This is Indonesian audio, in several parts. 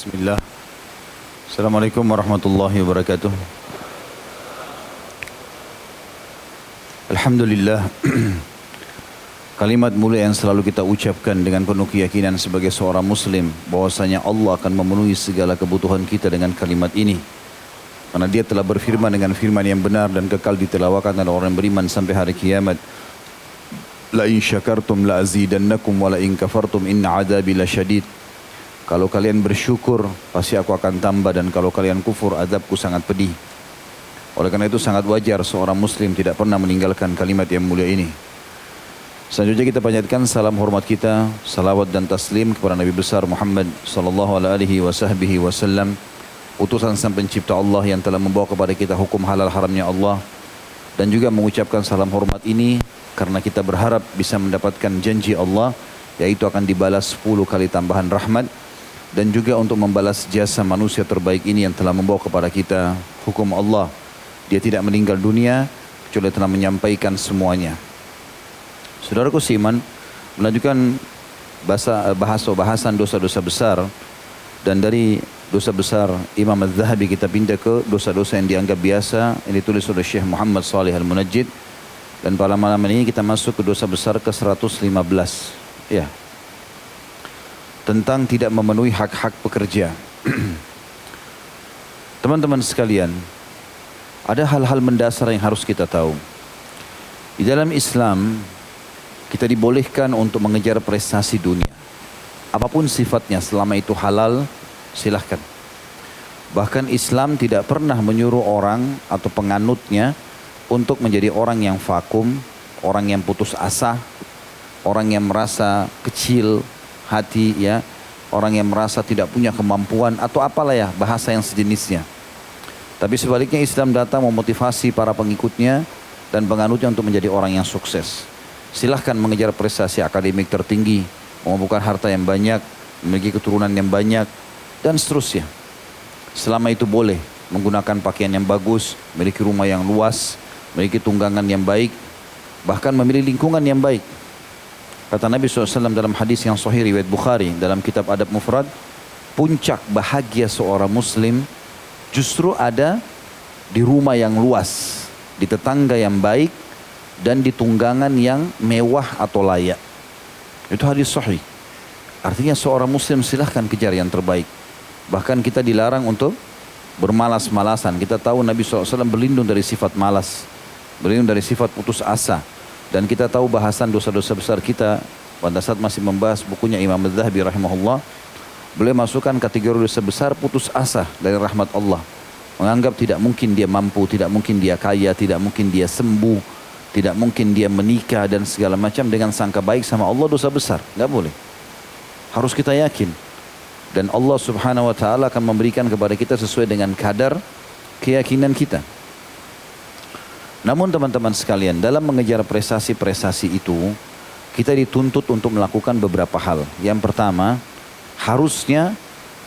Bismillah. Assalamualaikum warahmatullahi wabarakatuh. Alhamdulillah. Kalimat mulia yang selalu kita ucapkan dengan penuh keyakinan sebagai seorang muslim bahwasanya Allah akan memenuhi segala kebutuhan kita dengan kalimat ini. Karena dia telah berfirman dengan firman yang benar dan kekal ditelawakan oleh orang yang beriman sampai hari kiamat. La in syakartum la azidannakum wa la in kafartum inna adabi lasyadid. Kalau kalian bersyukur pasti aku akan tambah, dan kalau kalian kufur azabku sangat pedih. Oleh karena itu sangat wajar seorang muslim tidak pernah meninggalkan kalimat yang mulia ini. Selanjutnya kita panjatkan salam hormat kita, salawat dan taslim kepada Nabi besar Muhammad sallallahu alaihi wasallam, utusan sang pencipta Allah yang telah membawa kepada kita hukum halal haramnya Allah, dan juga mengucapkan salam hormat ini karena kita berharap bisa mendapatkan janji Allah, yaitu akan dibalas 10 kali tambahan rahmat, dan juga untuk membalas jasa manusia terbaik ini yang telah membawa kepada kita hukum Allah. Dia tidak meninggal dunia kecuali telah menyampaikan semuanya. Saudaraku seiman, melanjutkan bahasan dosa-dosa besar, dan dari dosa besar Imam Az-Zahabi kita pindah ke dosa-dosa yang dianggap biasa yang ditulis oleh Syekh Muhammad Shalih Al-Munajjid, dan pada malam ini kita masuk ke dosa besar ke 115 ya, tentang tidak memenuhi hak-hak pekerja. Teman-teman sekalian, ada hal-hal mendasar yang harus kita tahu. Di dalam Islam kita dibolehkan untuk mengejar prestasi dunia. Apapun sifatnya, selama itu halal, silahkan. Bahkan Islam tidak pernah menyuruh orang atau penganutnya untuk menjadi orang yang vakum, orang yang putus asa, orang yang merasa kecil hati, ya, orang yang merasa tidak punya kemampuan atau apalah ya bahasa yang sejenisnya. Tapi sebaliknya Islam datang memotivasi para pengikutnya dan penganutnya untuk menjadi orang yang sukses. Silahkan mengejar prestasi akademik tertinggi, mengumpulkan harta yang banyak, memiliki keturunan yang banyak, dan seterusnya. Selama itu boleh menggunakan pakaian yang bagus, memiliki rumah yang luas, memiliki tunggangan yang baik, bahkan memiliki lingkungan yang baik. Kata Nabi SAW dalam hadis yang sahih riwayat Bukhari dalam kitab Adab Mufrad, puncak bahagia seorang muslim justru ada di rumah yang luas, di tetangga yang baik, dan di tunggangan yang mewah atau layak. Itu hadis sahih. Artinya seorang muslim silahkan kejar yang terbaik. Bahkan kita dilarang untuk bermalas-malasan. Kita tahu Nabi SAW berlindung dari sifat malas, berlindung dari sifat putus asa. Dan kita tahu bahasan dosa-dosa besar kita pada saat masih membahas bukunya Imam Az-Zahabi rahimahullah. Beliau masukkan kategori dosa besar putus asa dari rahmat Allah. Menganggap tidak mungkin dia mampu, tidak mungkin dia kaya, tidak mungkin dia sembuh, tidak mungkin dia menikah dan segala macam dengan sangka baik sama Allah, dosa besar. Tidak boleh. Harus kita yakin. Dan Allah subhanahu wa ta'ala akan memberikan kepada kita sesuai dengan kadar keyakinan kita. Namun teman-teman sekalian, dalam mengejar prestasi-prestasi itu, kita dituntut untuk melakukan beberapa hal. Yang pertama, harusnya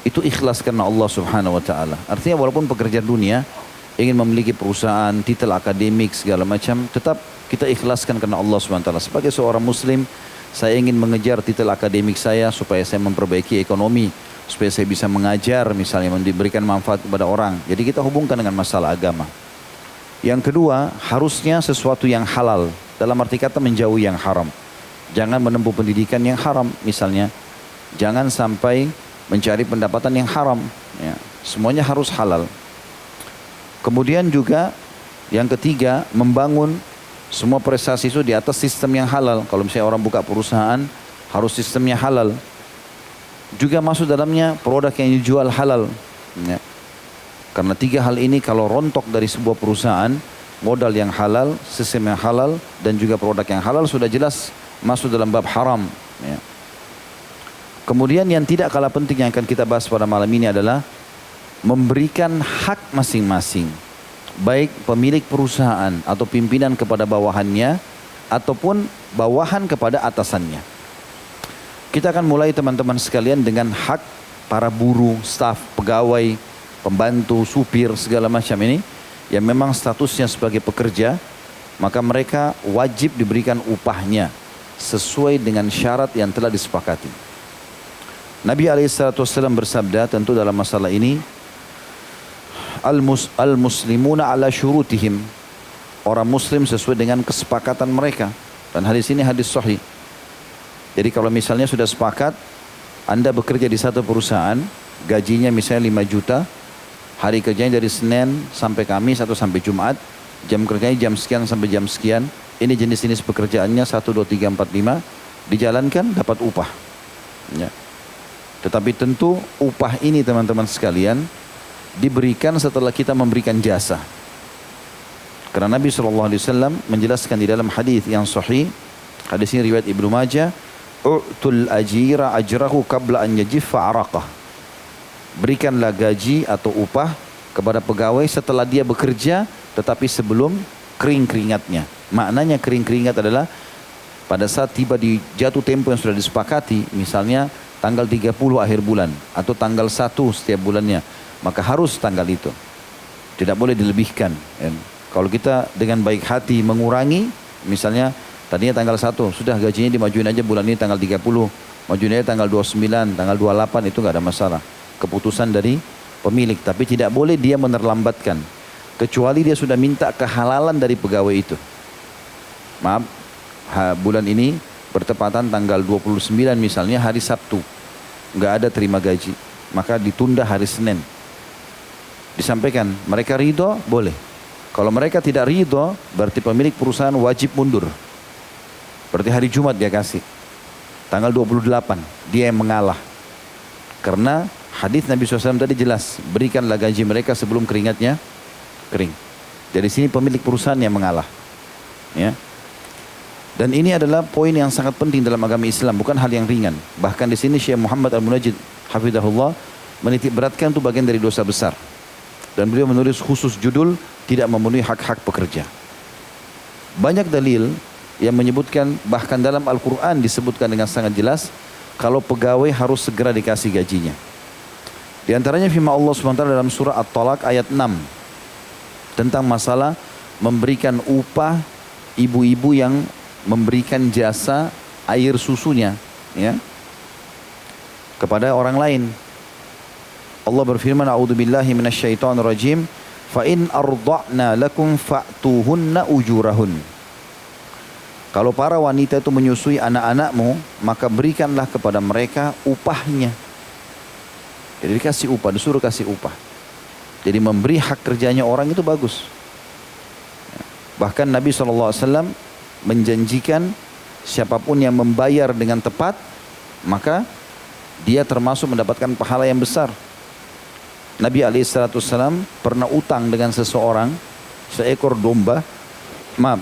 itu ikhlas karena Allah subhanahu wa ta'ala. Artinya walaupun pekerja dunia ingin memiliki perusahaan, titel akademik, segala macam, tetap kita ikhlaskan karena Allah subhanahu wa ta'ala. Sebagai seorang muslim, saya ingin mengejar titel akademik saya supaya saya memperbaiki ekonomi, supaya saya bisa mengajar, misalnya memberikan manfaat kepada orang. Jadi kita hubungkan dengan masalah agama. Yang kedua, harusnya sesuatu yang halal. Dalam arti kata menjauhi yang haram. Jangan menempuh pendidikan yang haram misalnya. Jangan sampai mencari pendapatan yang haram. Ya, semuanya harus halal. Kemudian juga yang ketiga, membangun semua prestasi itu di atas sistem yang halal. Kalau misalnya orang buka perusahaan, harus sistemnya halal. Juga masuk dalamnya produk yang dijual halal. Ya. Karena tiga hal ini kalau rontok dari sebuah perusahaan, modal yang halal, sistem yang halal, dan juga produk yang halal sudah jelas masuk dalam bab haram. Ya. Kemudian yang tidak kalah penting yang akan kita bahas pada malam ini adalah memberikan hak masing-masing. Baik pemilik perusahaan atau pimpinan kepada bawahannya, ataupun bawahan kepada atasannya. Kita akan mulai teman-teman sekalian dengan hak para buruh, staf, pegawai, pembantu, supir, segala macam ini yang memang statusnya sebagai pekerja, maka mereka wajib diberikan upahnya sesuai dengan syarat yang telah disepakati. Nabi SAW bersabda, tentu dalam masalah ini, al-muslimuna ala syurutihim. Orang muslim sesuai dengan kesepakatan mereka. Dan hadis ini hadis sahih. Jadi kalau misalnya sudah sepakat, Anda bekerja di satu perusahaan, gajinya misalnya 5 juta, hari kerjanya dari Senin sampai Kamis atau sampai Jumat, jam kerjanya jam sekian sampai jam sekian, ini jenis-jenis pekerjaannya 1, 2, 3, 4, 5, dijalankan dapat upah. Ya. Tetapi tentu upah ini teman-teman sekalian, diberikan setelah kita memberikan jasa. Karena Nabi SAW menjelaskan di dalam hadis yang sahih, hadis ini riwayat Ibnu Majah, u'tul ajira ajrahu qabla an yajiffa araqah. Berikanlah gaji atau upah kepada pegawai setelah dia bekerja, tetapi sebelum kering keringatnya. Maknanya kering keringat adalah pada saat tiba di jatuh tempo yang sudah disepakati, misalnya tanggal 30 akhir bulan atau tanggal 1 setiap bulannya, maka harus tanggal itu. Tidak boleh dilebihkan. Kalau kita dengan baik hati mengurangi, misalnya tadinya tanggal 1, sudah gajinya dimajuin aja bulan ini tanggal 30, majuin aja tanggal 29, tanggal 28, itu nggak ada masalah. Keputusan dari pemilik, tapi tidak boleh dia menerlambatkan. Kecuali dia sudah minta kehalalan dari pegawai itu. Maaf, bulan ini bertepatan tanggal 29 misalnya hari Sabtu, nggak ada terima gaji, maka ditunda hari Senin. Disampaikan, mereka ridho, boleh. Kalau mereka tidak ridho, berarti pemilik perusahaan wajib mundur. Berarti hari Jumat dia kasih. Tanggal 28, dia yang mengalah. Karena hadis Nabi SAW tadi jelas, berikanlah gaji mereka sebelum keringatnya kering. Dari sini pemilik perusahaan yang mengalah. Ya. Dan ini adalah poin yang sangat penting dalam agama Islam, bukan hal yang ringan. Bahkan di sini Syekh Muhammad Al-Munajjid hafizahullah menitik beratkan itu bagian dari dosa besar. Dan beliau menulis khusus judul tidak memenuhi hak-hak pekerja. Banyak dalil yang menyebutkan, bahkan dalam Al-Quran disebutkan dengan sangat jelas, kalau pegawai harus segera dikasih gajinya. Di antaranya firman Allah SWT dalam surah At-Talaq ayat 6. Tentang masalah memberikan upah ibu-ibu yang memberikan jasa air susunya, ya, kepada orang lain. Allah berfirman, a'udzubillahi minasyaitonir rajim, fa in arda'na lakum fa'tuhunna ujurahun. Kalau para wanita itu menyusui anak-anakmu, maka berikanlah kepada mereka upahnya. Jadi dikasih upah, disuruh kasih upah. Jadi memberi hak kerjanya orang itu bagus. Bahkan Nabi SAW menjanjikan siapapun yang membayar dengan tepat, maka dia termasuk mendapatkan pahala yang besar. Nabi SAW pernah utang dengan seseorang seekor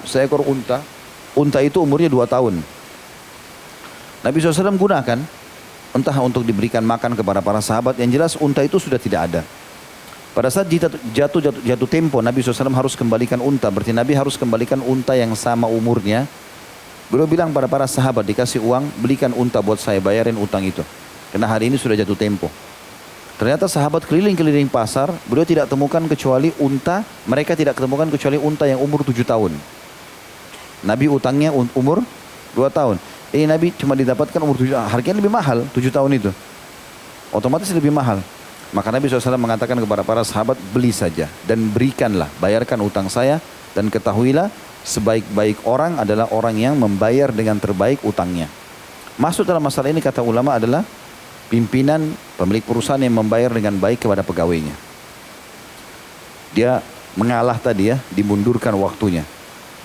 seekor unta. Unta itu umurnya 2 tahun. Nabi SAW gunakan entah untuk diberikan makan kepada para sahabat. Yang jelas unta itu sudah tidak ada. Pada saat jatuh tempo, Nabi SAW harus kembalikan unta. Berarti Nabi harus kembalikan unta yang sama umurnya. Beliau bilang pada para sahabat, dikasih uang, belikan unta buat saya, bayarin utang itu. Karena hari ini sudah jatuh tempo. Ternyata sahabat keliling-keliling pasar, beliau tidak temukan kecuali unta, mereka tidak temukan kecuali unta yang umur 7 tahun. Nabi utangnya umur 2 tahun. Ini Nabi cuma didapatkan umur 7 tahun, harganya lebih mahal 7 tahun itu. Otomatis lebih mahal. Maka Nabi SAW mengatakan kepada para sahabat, beli saja dan berikanlah, bayarkan utang saya, dan ketahuilah sebaik-baik orang adalah orang yang membayar dengan terbaik utangnya. Masuk dalam masalah ini kata ulama adalah pimpinan pemilik perusahaan yang membayar dengan baik kepada pegawainya. Dia mengalah tadi ya, dimundurkan waktunya.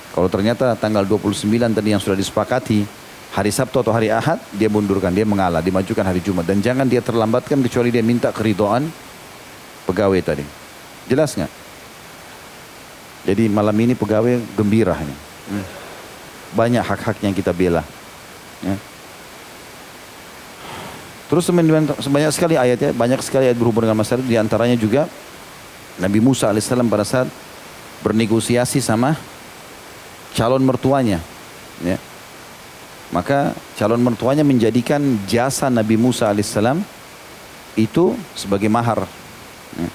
Kalau ternyata tanggal 29 tadi yang sudah disepakati, hari Sabtu atau hari Ahad, dia mundurkan, dia mengalah, dimajukan hari Jumat. Dan jangan dia terlambatkan kecuali dia minta keridhaan pegawai tadi. Jelas nggak? Jadi malam ini pegawai gembira. Banyak hak-hak yang kita bela. Ya. Terus banyak sekali ayatnya, banyak sekali ayat berhubungan dengan masalah itu. Di antaranya juga Nabi Musa alaihissalam pada saat bernegosiasi sama calon mertuanya, ya. Maka calon mertuanya menjadikan jasa Nabi Musa alaihissalam itu sebagai mahar, ya.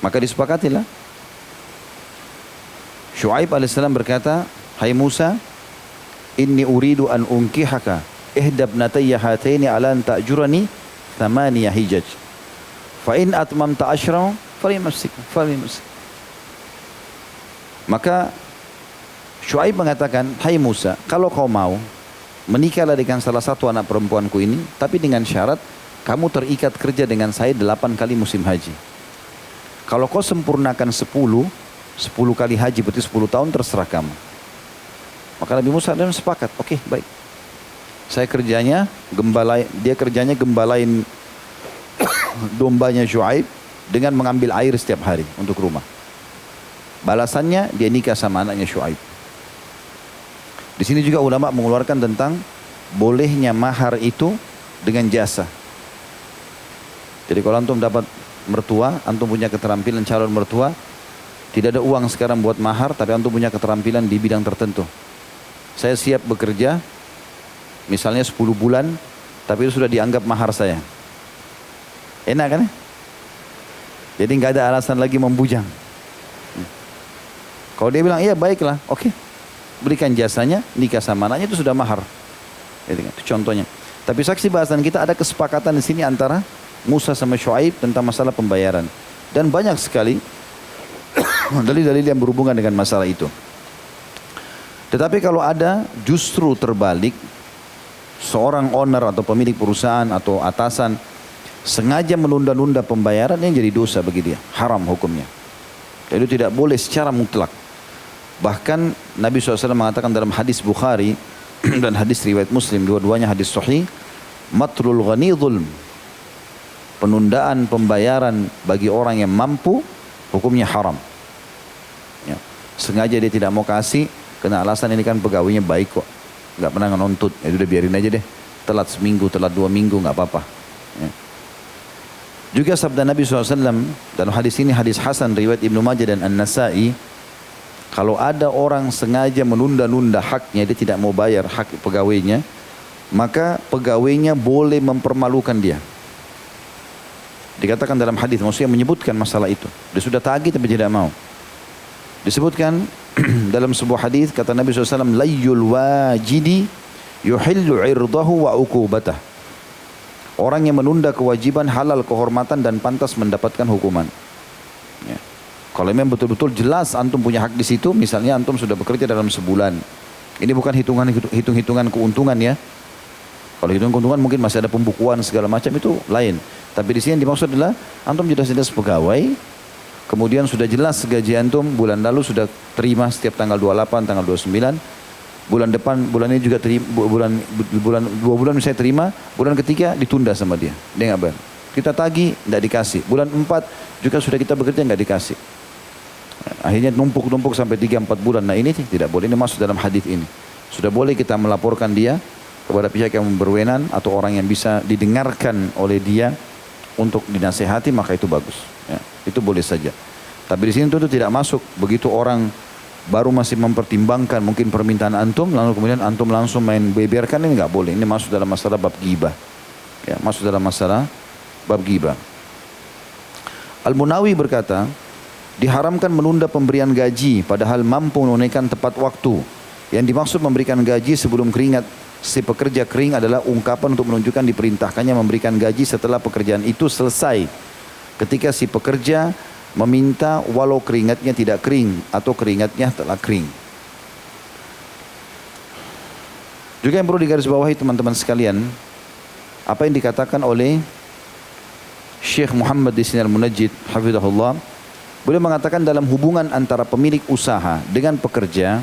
Maka disepakatilah. Syuaib alaihissalam berkata, hai Musa, inni uridu an unkihaka ihdab natayya hataini ala an ta'jurani thamaniya hijaj. Fa in atmamta ashra falyamsik. Maka Syuaib mengatakan, hai Musa, kalau kau mau, menikahlah dengan salah satu anak perempuanku ini, tapi dengan syarat kamu terikat kerja dengan saya 8 kali musim haji. Kalau kau sempurnakan 10 kali haji, berarti 10 tahun, terserah kamu. Maka Nabi Musa dan sepakat, oke, baik. Saya kerjanya gembalain dombanya Syuaib dengan mengambil air setiap hari untuk rumah. Balasannya dia nikah sama anaknya Syuaib. Di sini juga ulama mengeluarkan tentang bolehnya mahar itu dengan jasa. Jadi kalau antum dapat mertua, antum punya keterampilan calon mertua, tidak ada uang sekarang buat mahar, tapi antum punya keterampilan di bidang tertentu. Saya siap bekerja, misalnya 10 bulan, tapi itu sudah dianggap mahar saya. Enak kan? Jadi nggak ada alasan lagi membujang. Kalau dia bilang, iya baiklah, oke. Berikan jasanya, nikah sama anaknya, itu sudah mahar. Itu contohnya. Tapi saksi bahasan kita ada kesepakatan di sini antara Musa sama Syuaib tentang masalah pembayaran. Dan banyak sekali dalil-dalil yang berhubungan dengan masalah itu. Tetapi kalau ada justru terbalik, seorang owner atau pemilik perusahaan atau atasan sengaja menunda-nunda pembayaran, yang jadi dosa bagi dia, haram hukumnya. Jadi tidak boleh secara mutlak. Bahkan Nabi SAW mengatakan dalam hadis Bukhari dan hadis riwayat Muslim, dua-duanya hadis sahih, matlul ghani zulm, penundaan pembayaran bagi orang yang mampu hukumnya haram. Ya. Sengaja dia tidak mau kasih karena alasan ini kan pegawainya baik kok, nggak pernah nuntut, ya udah biarin aja deh, telat seminggu, telat 2 minggu nggak apa-apa. Ya. Juga sabda Nabi SAW dalam hadis ini, hadis Hasan riwayat Ibnu Majah dan An-Nasai, kalau ada orang sengaja menunda-nunda haknya, dia tidak mau bayar hak pegawainya, maka pegawainya boleh mempermalukan dia. Dikatakan dalam hadis, maksudnya menyebutkan masalah itu. Dia sudah tagih tapi tidak mau. Disebutkan dalam sebuah hadis, kata Nabi SAW, layyul wajidi yuhillu irdahu wa uqubatah. Orang yang menunda kewajiban halal kehormatan dan pantas mendapatkan hukuman. Ya. Kalau memang betul-betul jelas antum punya hak di situ, misalnya antum sudah bekerja dalam sebulan. Ini bukan hitung-hitungan keuntungan ya. Kalau hitung keuntungan mungkin masih ada pembukuan segala macam, itu lain. Tapi di sini yang dimaksud adalah antum jelas-jelas pegawai, kemudian sudah jelas gaji antum bulan lalu sudah terima setiap tanggal 28, tanggal 29. Bulan depan, bulan ini juga terima, bulan 2 bulan misalnya terima, bulan ketiga ditunda sama dia. Dia nggak bayar. Kita tagih, nggak dikasih. Bulan 4 juga sudah kita bekerja, nggak dikasih. Akhirnya numpuk-numpuk sampai 3-4 bulan. Nah ini tidak boleh, ini masuk dalam hadis ini. Sudah boleh kita melaporkan dia kepada pihak yang berwenang atau orang yang bisa didengarkan oleh dia untuk dinasehati, maka itu bagus. Ya, itu boleh saja. Tapi di sini tentu tidak masuk begitu orang baru masih mempertimbangkan mungkin permintaan antum, lalu kemudian antum langsung main beberkan, ini nggak boleh. Ini masuk dalam masalah bab ghibah. Ya, masuk dalam masalah bab ghibah. Al-Munawi berkata, diharamkan menunda pemberian gaji padahal mampu menunaikan tepat waktu. Yang dimaksud memberikan gaji sebelum keringat si pekerja kering adalah ungkapan untuk menunjukkan diperintahkannya memberikan gaji setelah pekerjaan itu selesai. Ketika si pekerja meminta walau keringatnya tidak kering atau keringatnya telah kering. Juga yang perlu digarisbawahi teman-teman sekalian, apa yang dikatakan oleh Syekh Muhammad di sini Al-Munajjid hafizahullah, beliau mengatakan dalam hubungan antara pemilik usaha dengan pekerja,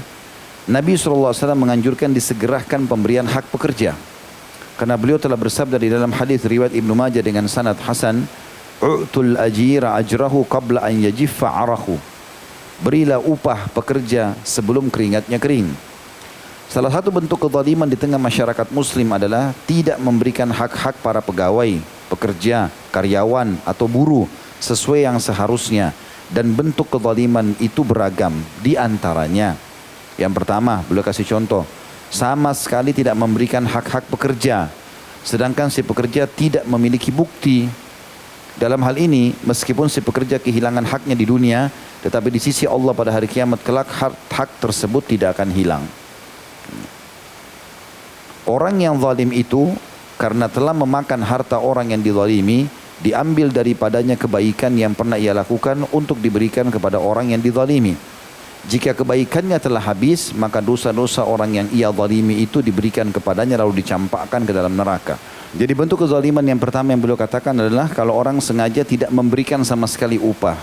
Nabi SAW menganjurkan disegerakan pemberian hak pekerja. Karena beliau telah bersabda di dalam hadis riwayat Ibnu Majah dengan sanad hasan, "U'tul ajira ajrahu qabla an yajiffa 'arahu." Berilah upah pekerja sebelum keringatnya kering. Salah satu bentuk kezaliman di tengah masyarakat muslim adalah tidak memberikan hak-hak para pegawai, pekerja, karyawan atau buruh sesuai yang seharusnya. Dan bentuk kezaliman itu beragam. Di antaranya, yang pertama, beliau kasih contoh, sama sekali tidak memberikan hak-hak pekerja, sedangkan si pekerja tidak memiliki bukti. Dalam hal ini, meskipun si pekerja kehilangan haknya di dunia, tetapi di sisi Allah pada hari kiamat kelak hak tersebut tidak akan hilang. Orang yang zalim itu karena telah memakan harta orang yang dizalimi, diambil daripadanya kebaikan yang pernah ia lakukan untuk diberikan kepada orang yang dizalimi. Jika kebaikannya telah habis, maka dosa-dosa orang yang ia zalimi itu diberikan kepadanya lalu dicampakkan ke dalam neraka. Jadi bentuk kezaliman yang pertama yang beliau katakan adalah kalau orang sengaja tidak memberikan sama sekali upah.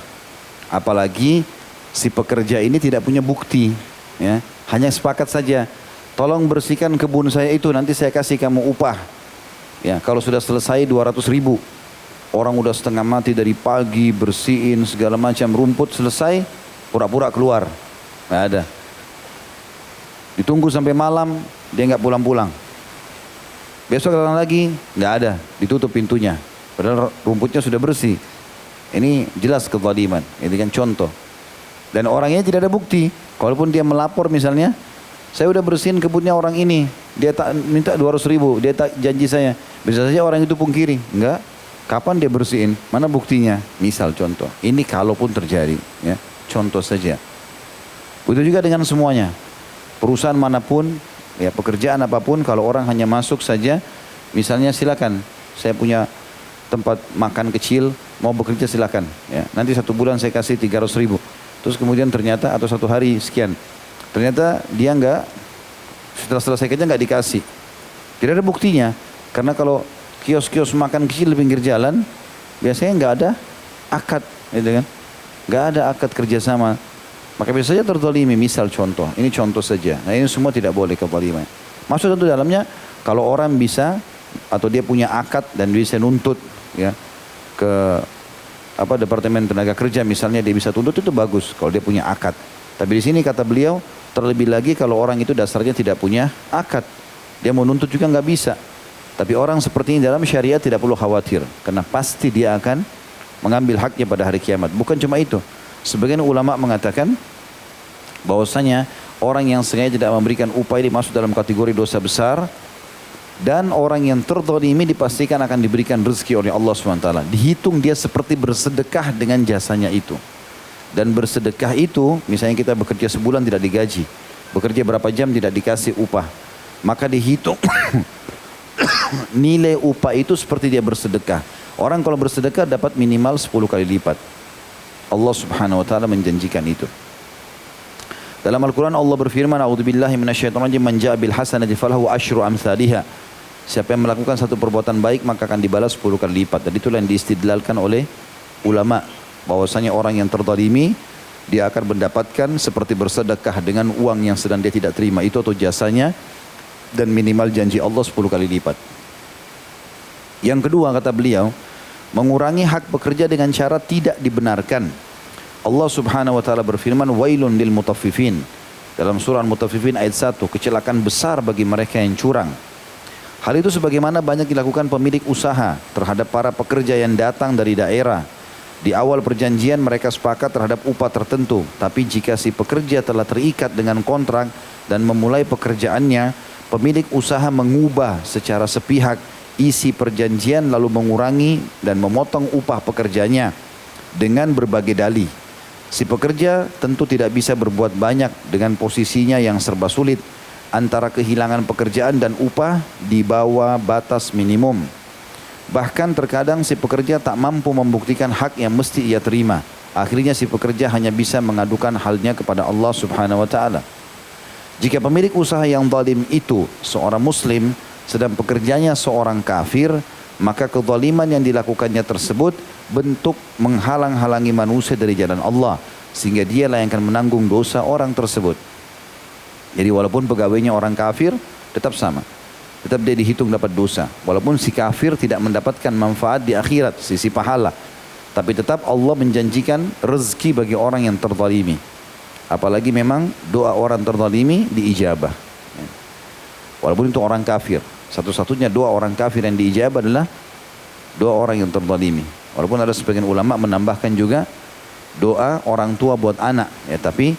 Apalagi si pekerja ini tidak punya bukti, ya, hanya sepakat saja, tolong bersihkan kebun saya itu, nanti saya kasih kamu upah. Ya, kalau sudah selesai 200.000. Orang udah setengah mati dari pagi bersihin segala macam rumput, selesai pura-pura keluar. Nggak ada. Ditunggu sampai malam, dia nggak pulang-pulang. Besok datang lagi, nggak ada, ditutup pintunya. Padahal rumputnya sudah bersih. Ini jelas kezaliman. Ini kan contoh. Dan orangnya tidak ada bukti. Kalaupun dia melapor misalnya, saya udah bersihin kebunnya orang ini, dia tak minta 200.000, dia tak janji saya. Bisa saja orang itu pungkiri, enggak. Kapan dia bersihin? Mana buktinya? Misal contoh. Ini kalaupun terjadi, ya, contoh saja. Begitu juga dengan semuanya. Perusahaan manapun, ya, pekerjaan apapun, kalau orang hanya masuk saja, misalnya silakan, saya punya tempat makan kecil, mau bekerja silakan. Ya, nanti 1 bulan saya kasih 300.000. Terus kemudian ternyata atau 1 hari sekian, ternyata dia enggak, setelah selesai kerja enggak dikasih. Tidak ada buktinya, karena kalau kios-kios makan kecil di pinggir jalan, biasanya enggak ada akad, gitu kan? Enggak ada akad kerjasama. Maka biasanya terzalimi, misal contoh, ini contoh saja. Nah ini semua tidak boleh kezaliman. Maksud itu dalamnya, kalau orang bisa atau dia punya akad dan bisa nuntut, ya, ke Departemen Tenaga Kerja misalnya, dia bisa tuntut, itu bagus kalau dia punya akad. Tapi di sini kata beliau, terlebih lagi kalau orang itu dasarnya tidak punya akad, dia mau nuntut juga nggak bisa. Tapi orang seperti ini dalam syariat tidak perlu khawatir, karena pasti dia akan mengambil haknya pada hari kiamat. Bukan cuma itu, sebagian ulama mengatakan bahwasanya orang yang sengaja tidak memberikan upah ini masuk dalam kategori dosa besar, dan orang yang terzalimi dipastikan akan diberikan rezeki oleh Allah SWT. Dihitung dia seperti bersedekah dengan jasanya itu. Dan bersedekah itu, misalnya kita bekerja sebulan tidak digaji, bekerja berapa jam tidak dikasih upah, maka dihitung nilai upah itu seperti dia bersedekah. Orang kalau bersedekah dapat minimal 10 kali lipat. Allah Subhanahu wa taala menjanjikan itu. Dalam Al-Quran Allah berfirman, A'udzubillahi minasyaitonirrajim, man ja'a bil hasanati falahu asyru amsalihha. Siapa yang melakukan satu perbuatan baik maka akan dibalas 10 kali lipat. Dan itulah yang diistidlalkan oleh ulama, bahwasanya orang yang terzalimi dia akan mendapatkan seperti bersedekah dengan uang yang sedang dia tidak terima itu atau jasanya, dan minimal janji Allah 10 kali lipat. Yang kedua kata beliau, mengurangi hak pekerja dengan cara tidak dibenarkan. Allah Subhanahu wa taala berfirman, wailun lil mutaffifin. Dalam surah Al-Mutaffifin ayat 1, kecelakaan besar bagi mereka yang curang. Hal itu sebagaimana banyak dilakukan pemilik usaha terhadap para pekerja yang datang dari daerah. Di awal perjanjian mereka sepakat terhadap upah tertentu, tapi jika si pekerja telah terikat dengan kontrak dan memulai pekerjaannya, pemilik usaha mengubah secara sepihak isi perjanjian lalu mengurangi dan memotong upah pekerjanya dengan berbagai dalih. Si pekerja tentu tidak bisa berbuat banyak dengan posisinya yang serba sulit antara kehilangan pekerjaan dan upah di bawah batas minimum. Bahkan terkadang si pekerja tak mampu membuktikan hak yang mesti ia terima. Akhirnya si pekerja hanya bisa mengadukan halnya kepada Allah Subhanahu wa taala. Jika pemilik usaha yang zalim itu seorang muslim sedang pekerjanya seorang kafir, maka kezaliman yang dilakukannya tersebut bentuk menghalang-halangi manusia dari jalan Allah, sehingga dialah yang akan menanggung dosa orang tersebut. Jadi walaupun pegawainya orang kafir, tetap sama, tetap dia dihitung dapat dosa. Walaupun si kafir tidak mendapatkan manfaat di akhirat, sisi pahala, tapi tetap Allah menjanjikan rezeki bagi orang yang terzalimi. Apalagi memang doa orang terzalimi diijabah. Walaupun itu orang kafir, satu-satunya doa orang kafir yang diijabah adalah doa orang yang terzalimi. Walaupun ada sebagian ulama menambahkan juga doa orang tua buat anak, ya, tapi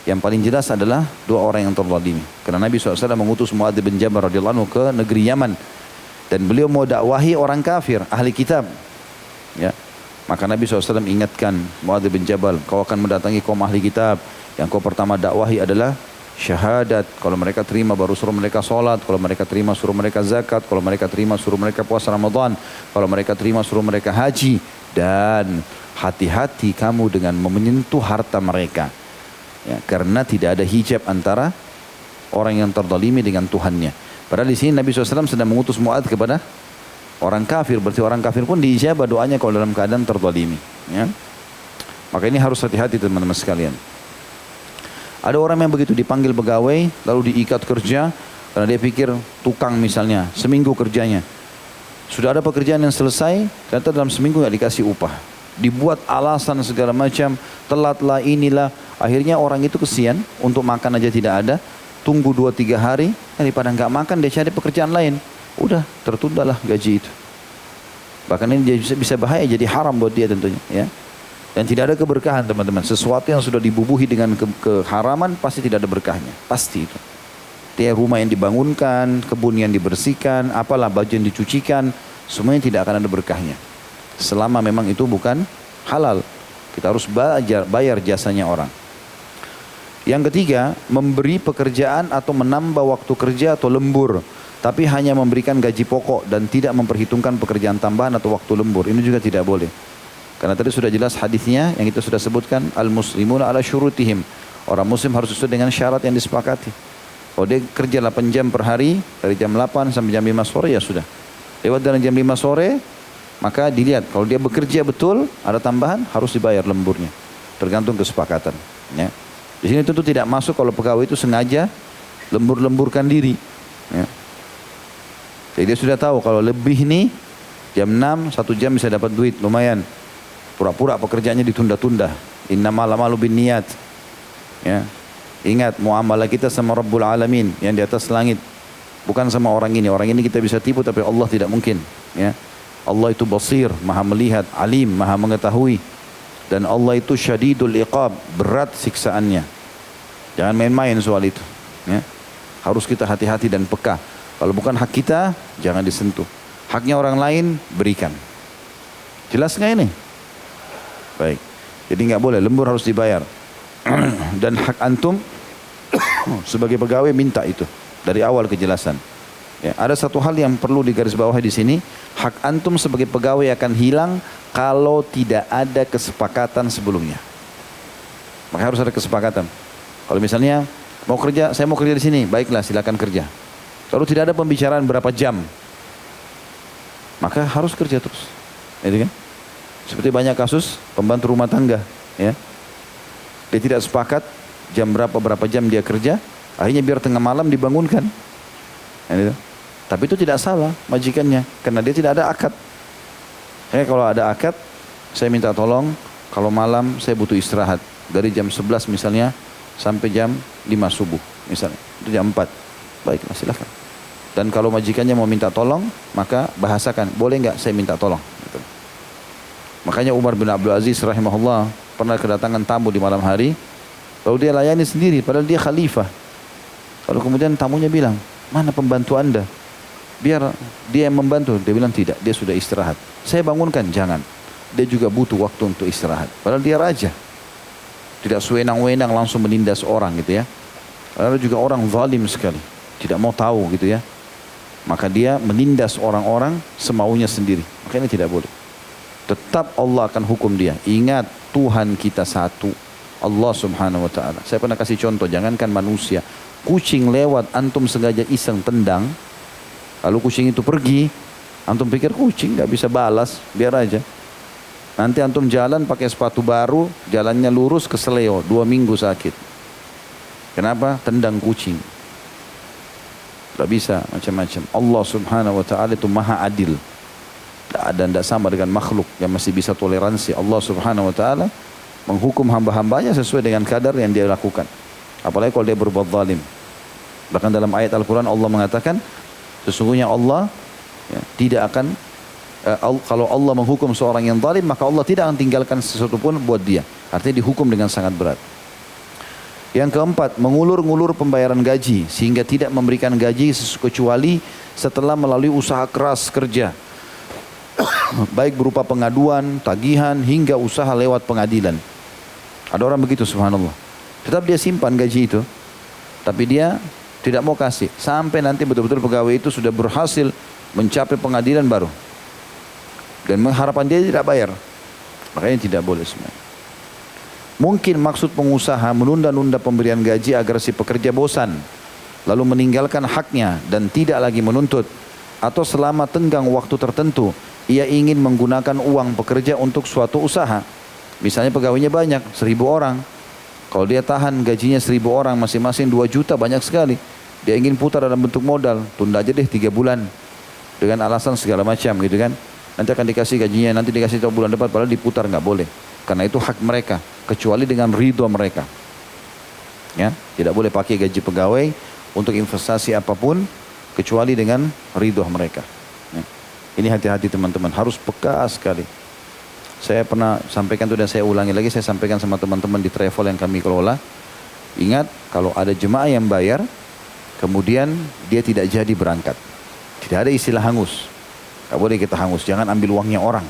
yang paling jelas adalah doa orang yang terzalimi. Karena Nabi SAW mengutus Muadz bin Jabal radhiyallahu anhu ke negeri Yaman, dan beliau mau dakwahi orang kafir, ahli kitab. Ya, maka Nabi SAW ingatkan Muadz bin Jabal, kau akan mendatangi kaum ahli kitab, yang kau pertama dakwahi adalah syahadat, kalau mereka terima baru suruh mereka sholat, kalau mereka terima suruh mereka zakat, kalau mereka terima suruh mereka puasa Ramadan, kalau mereka terima suruh mereka haji. Dan hati-hati kamu dengan menyentuh harta mereka. Ya, karena tidak ada hijab antara orang yang terzalimi dengan Tuhannya. Padahal di sini Nabi SAW sedang mengutus Mu'adz kepada orang kafir. Berarti orang kafir pun diijabah doanya kalau dalam keadaan terzalimi. Ya. Maka ini harus hati-hati teman-teman sekalian. Ada orang yang begitu dipanggil pegawai lalu diikat kerja karena dia pikir tukang misalnya, seminggu kerjanya. Sudah ada pekerjaan yang selesai, ternyata dalam seminggu nggak dikasih upah. Dibuat alasan segala macam, telatlah inilah. Akhirnya orang itu kesian, untuk makan aja tidak ada. Tunggu 2-3 hari, daripada nggak makan dia cari pekerjaan lain. Udah, tertundalah gaji itu. Bahkan ini bisa bahaya, jadi haram buat dia tentunya. Ya. Dan tidak ada keberkahan teman-teman. Sesuatu yang sudah dibubuhi dengan keharaman pasti tidak ada berkahnya. Pasti itu. Tiap rumah yang dibangunkan, kebun yang dibersihkan, apalah baju yang dicucikan, semuanya tidak akan ada berkahnya. Selama memang itu bukan halal. Kita harus bayar jasanya orang. Yang ketiga, memberi pekerjaan atau menambah waktu kerja atau lembur. Tapi hanya memberikan gaji pokok dan tidak memperhitungkan pekerjaan tambahan atau waktu lembur. Ini juga tidak boleh. Karena tadi sudah jelas hadisnya yang kita sudah sebutkan. Al-muslimuna ala syurutihim. Orang muslim harus sesuai dengan syarat yang disepakati. Kalau dia kerja 8 jam per hari, dari jam 8 sampai jam 5 sore ya sudah. Lewat dari jam 5 sore, maka dilihat. Kalau dia bekerja betul, ada tambahan, harus dibayar lemburnya. Tergantung kesepakatan. Ya. Di sini tentu tidak masuk kalau pegawai itu sengaja lembur-lemburkan diri. Ya. Jadi dia sudah tahu kalau lebih nih, jam 6, 1 jam bisa dapat duit, lumayan. Pura-pura pekerjaannya ditunda-tunda. Innamal a'malu binniyat. Ya. Ingat muamalah kita sama Rabbul Alamin yang di atas langit. Bukan sama orang ini. Orang ini kita bisa tipu tapi Allah tidak mungkin. Ya. Allah itu basir, maha melihat, alim, maha mengetahui. Dan Allah itu syadidul iqab, berat siksaannya. Jangan main-main soal itu. Ya. Harus kita hati-hati dan peka. Kalau bukan hak kita, jangan disentuh. Haknya orang lain, berikan. Jelas nggak ini? Baik. Jadi nggak boleh, lembur harus dibayar. Dan hak antum sebagai pegawai minta itu dari awal kejelasan. Ya, ada satu hal yang perlu digarisbawahi di sini, hak antum sebagai pegawai akan hilang kalau tidak ada kesepakatan sebelumnya. Maka harus ada kesepakatan. Kalau misalnya saya mau kerja di sini, baiklah silakan kerja. Kalau tidak ada pembicaraan berapa jam, maka harus kerja terus. Gitu kan? Seperti banyak kasus pembantu rumah tangga, ya. Dia tidak sepakat jam berapa jam dia kerja, akhirnya biar tengah malam dibangunkan. Ya, tapi itu tidak salah majikannya, karena dia tidak ada akad. Kalau ada akad, saya minta tolong, kalau malam saya butuh istirahat. Dari jam 11 misalnya, sampai jam 5 subuh misalnya. Itu jam 4. Baiklah silakan. Dan kalau majikannya mau minta tolong, maka bahasakan, boleh nggak saya minta tolong. Gitu. Makanya Umar bin Abdul Aziz rahimahullah pernah kedatangan tamu di malam hari, lalu dia layani sendiri, padahal dia khalifah. Lalu kemudian tamunya bilang, mana pembantu anda? Biar dia yang membantu. Dia bilang tidak, dia sudah istirahat. Saya bangunkan, jangan. Dia juga butuh waktu untuk istirahat. Padahal dia raja. Tidak sewenang-wenang langsung menindas orang gitu ya. Padahal juga orang zalim sekali. Tidak mau tahu gitu ya. Maka dia menindas orang-orang semaunya sendiri. Makanya tidak boleh. Tetap Allah akan hukum dia. Ingat, Tuhan kita satu, Allah subhanahu wa ta'ala. Saya pernah kasih contoh, jangankan manusia, kucing lewat, antum sengaja iseng tendang, lalu kucing itu pergi, antum pikir kucing gak bisa balas, biar aja. Nanti antum jalan pakai sepatu baru, jalannya lurus, keseleo, 2 minggu sakit. Kenapa? Tendang kucing. Gak bisa, macam-macam. Allah subhanahu wa ta'ala itu maha adil. Dan tidak sama dengan makhluk yang masih bisa toleransi. Allah subhanahu wa ta'ala menghukum hamba-hambanya sesuai dengan kadar yang dia lakukan. Apalagi kalau dia berbuat zalim. Bahkan dalam ayat Al-Quran Allah mengatakan, sesungguhnya Allah tidak akan, kalau Allah menghukum seorang yang zalim, maka Allah tidak akan tinggalkan sesuatu pun buat dia. Artinya dihukum dengan sangat berat. Yang keempat, mengulur-ngulur pembayaran gaji sehingga tidak memberikan gaji kecuali setelah melalui usaha keras kerja. Baik berupa pengaduan, tagihan, hingga usaha lewat pengadilan. Ada orang begitu subhanallah. Tetap dia simpan gaji itu. Tapi dia tidak mau kasih. Sampai nanti betul-betul pegawai itu sudah berhasil mencapai pengadilan baru. Dan harapan dia tidak bayar. Makanya tidak boleh sebenarnya. Mungkin maksud pengusaha menunda-nunda pemberian gaji agar si pekerja bosan. Lalu meninggalkan haknya dan tidak lagi menuntut. Atau selama tenggang waktu tertentu, ia ingin menggunakan uang pekerja untuk suatu usaha. Misalnya pegawainya banyak, 1.000 orang. Kalau dia tahan gajinya 1.000 orang, masing-masing 2 juta, banyak sekali. Dia ingin putar dalam bentuk modal, tunda aja deh 3 bulan. Dengan alasan segala macam gitu kan. Nanti akan dikasih gajinya, nanti dikasih tahun bulan depan, padahal diputar nggak boleh. Karena itu hak mereka, kecuali dengan ridho mereka. Ya, tidak boleh pakai gaji pegawai untuk investasi apapun, kecuali dengan ridho mereka. Ya. Ini hati-hati teman-teman, harus peka sekali. Saya pernah sampaikan itu dan saya ulangi lagi, saya sampaikan sama teman-teman di travel yang kami kelola. Ingat, kalau ada jemaah yang bayar, kemudian dia tidak jadi berangkat. Tidak ada istilah hangus. Gak boleh kita hangus, jangan ambil uangnya orang.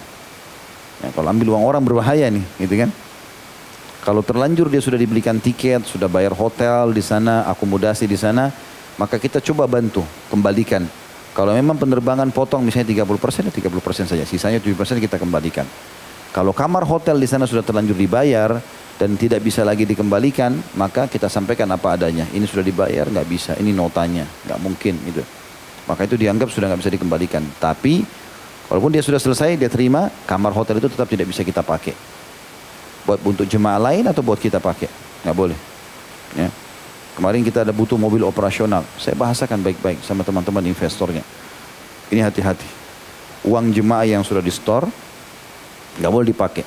Ya, kalau ambil uang orang berbahaya nih, gitu kan. Kalau terlanjur dia sudah dibelikan tiket, sudah bayar hotel di sana, akomodasi di sana, maka kita coba bantu, kembalikan. Kalau memang penerbangan potong misalnya 30%, ya 30% saja, sisanya 7% kita kembalikan. Kalau kamar hotel di sana sudah terlanjur dibayar dan tidak bisa lagi dikembalikan, maka kita sampaikan apa adanya. Ini sudah dibayar, nggak bisa, ini notanya, nggak mungkin gitu. Maka itu dianggap sudah nggak bisa dikembalikan. Tapi walaupun dia sudah selesai, dia terima, kamar hotel itu tetap tidak bisa kita pakai. Buat untuk jemaah lain atau buat kita pakai, nggak boleh. Ya. Kemarin kita ada butuh mobil operasional, saya bahasakan baik-baik sama teman-teman investornya. Ini hati-hati. Uang jemaah yang sudah di store nggak boleh dipakai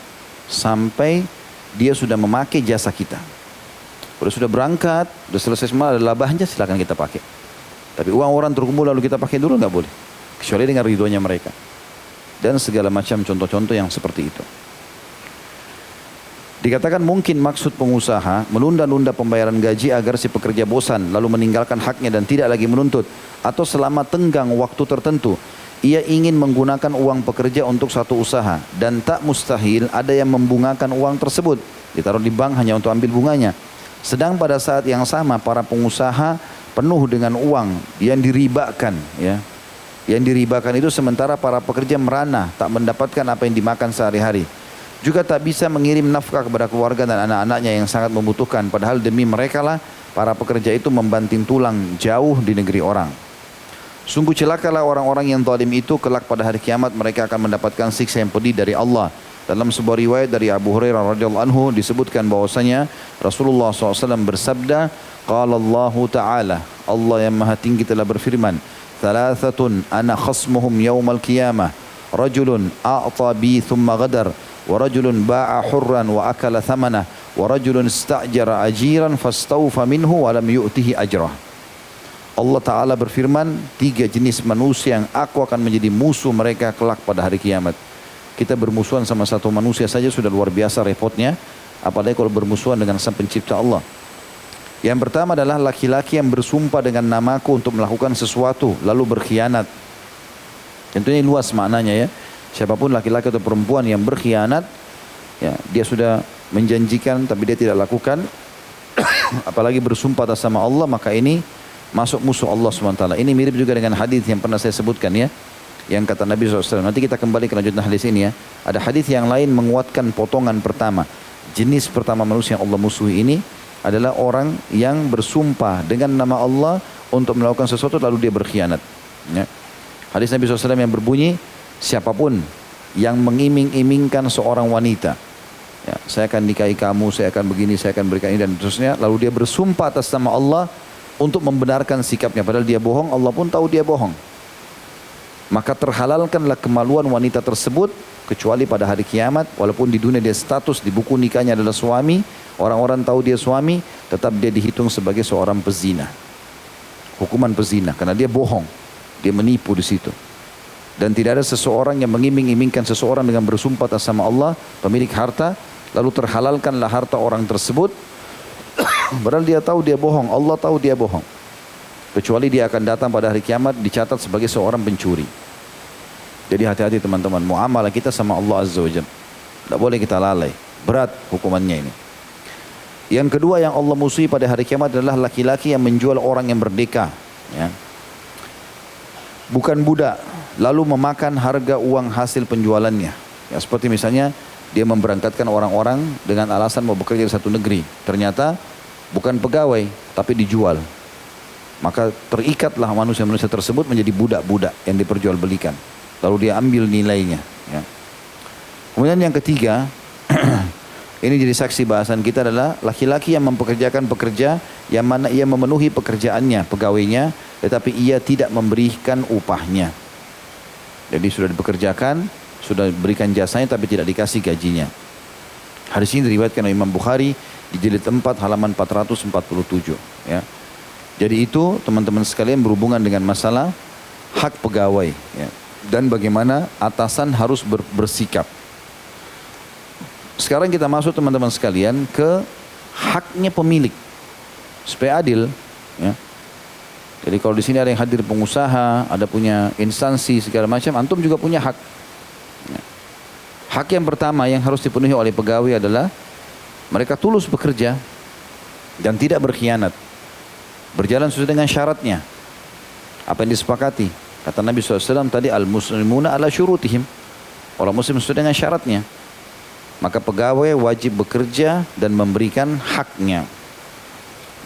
sampai dia sudah memakai jasa kita. Kalau sudah berangkat, sudah selesai semua, ada labahnya, silakan kita pakai. Tapi uang orang terkumpul lalu kita pakai dulu nggak boleh, kecuali dengan ridhonya mereka. Dan segala macam contoh-contoh yang seperti itu. Dikatakan mungkin maksud pengusaha menunda-nunda pembayaran gaji agar si pekerja bosan lalu meninggalkan haknya dan tidak lagi menuntut. Atau selama tenggang waktu tertentu ia ingin menggunakan uang pekerja untuk satu usaha dan tak mustahil ada yang membungakan uang tersebut. Ditaruh di bank hanya untuk ambil bunganya. Sedang pada saat yang sama para pengusaha penuh dengan uang yang diribakan, ya. Yang diribakan itu sementara para pekerja merana tak mendapatkan apa yang dimakan sehari-hari. Juga tak bisa mengirim nafkah kepada keluarga dan anak-anaknya yang sangat membutuhkan. Padahal demi mereka lah para pekerja itu membanting tulang jauh di negeri orang. Sungguh celakalah orang-orang yang zalim itu, kelak pada hari kiamat mereka akan mendapatkan siksa yang pedih dari Allah. Dalam sebuah riwayat dari Abu Hurairah radhiyallahu anhu disebutkan bahwasanya Rasulullah SAW bersabda, qala Allah Ta'ala, Allah yang maha tinggi telah berfirman, thalathatun ana khasmuhum yawmal qiyamah, rajulun a'ta bi thumma ghadar, wa rajulun ba'a hurran wa akala thamanah, wa rajulun ista'jara ajiran fastawfa minhu wa lam yu'tihi ajrah. Allah Ta'ala berfirman, 3 jenis manusia yang aku akan menjadi musuh mereka kelak pada hari kiamat. Kita bermusuhan sama satu manusia saja sudah luar biasa repotnya, apalagi kalau bermusuhan dengan sang pencipta Allah. Yang pertama adalah laki-laki yang bersumpah dengan namaku untuk melakukan sesuatu lalu berkhianat. Tentunya luas maknanya ya. Siapapun laki-laki atau perempuan yang berkhianat, ya, dia sudah menjanjikan tapi dia tidak lakukan, apalagi bersumpah atas nama Allah, maka ini masuk musuh Allah SWT. Ini mirip juga dengan hadis yang pernah saya sebutkan ya, yang kata Nabi SAW. Nanti kita kembali ke lanjutan hadis ini ya. Ada hadis yang lain menguatkan potongan pertama. Jenis pertama manusia yang Allah musuhi ini adalah orang yang bersumpah dengan nama Allah untuk melakukan sesuatu lalu dia berkhianat. Ya. Hadis Nabi SAW yang berbunyi, siapapun yang mengiming-imingkan seorang wanita, ya, saya akan nikahi kamu, saya akan begini, saya akan berikan ini dan terusnya, lalu dia bersumpah atas nama Allah untuk membenarkan sikapnya, padahal dia bohong, Allah pun tahu dia bohong. Maka terhalalkanlah kemaluan wanita tersebut kecuali pada hari kiamat. Walaupun di dunia dia status di buku nikahnya adalah suami, orang-orang tahu dia suami, tetap dia dihitung sebagai seorang pezina. Hukuman pezina karena dia bohong, dia menipu di situ. Dan tidak ada seseorang yang mengiming-imingkan seseorang dengan bersumpah atas nama Allah, pemilik harta, lalu terhalalkanlah harta orang tersebut padahal dia tahu dia bohong, Allah tahu dia bohong. Kecuali dia akan datang pada hari kiamat dicatat sebagai seorang pencuri. Jadi hati-hati teman-teman, muamalah kita sama Allah Azza wa Jalla. Tidak boleh kita lalai, berat hukumannya ini. Yang kedua yang Allah musuhi pada hari kiamat adalah laki-laki yang menjual orang yang merdeka. Ya. Bukan budak, lalu memakan harga uang hasil penjualannya. Ya, seperti misalnya dia memberangkatkan orang-orang dengan alasan mau bekerja di satu negeri. Ternyata bukan pegawai, tapi dijual. Maka terikatlah manusia-manusia tersebut menjadi budak-budak yang diperjualbelikan. Lalu dia ambil nilainya. Ya. Kemudian yang ketiga, ini jadi saksi bahasan kita adalah laki-laki yang mempekerjakan pekerja yang mana ia memenuhi pekerjaannya, pegawainya, tetapi ia tidak memberikan upahnya. Jadi sudah dipekerjakan, sudah berikan jasanya tapi tidak dikasih gajinya. Hadis ini diriwayatkan oleh Imam Bukhari di jilid 4 halaman 447. Ya. Jadi itu teman-teman sekalian berhubungan dengan masalah hak pegawai. Ya. Dan bagaimana atasan harus bersikap. Sekarang kita masuk teman-teman sekalian ke haknya pemilik supaya adil. Ya. Jadi kalau di sini ada yang hadir pengusaha, ada punya instansi segala macam, antum juga punya hak. Ya. Hak yang pertama yang harus dipenuhi oleh pegawai adalah mereka tulus bekerja dan tidak berkhianat. Berjalan sesuai dengan syaratnya. Apa yang disepakati. Kata Nabi SAW tadi, al-muslimuna ala syurutihim. Orang muslim sesuai dengan syaratnya. Maka pegawai wajib bekerja dan memberikan haknya.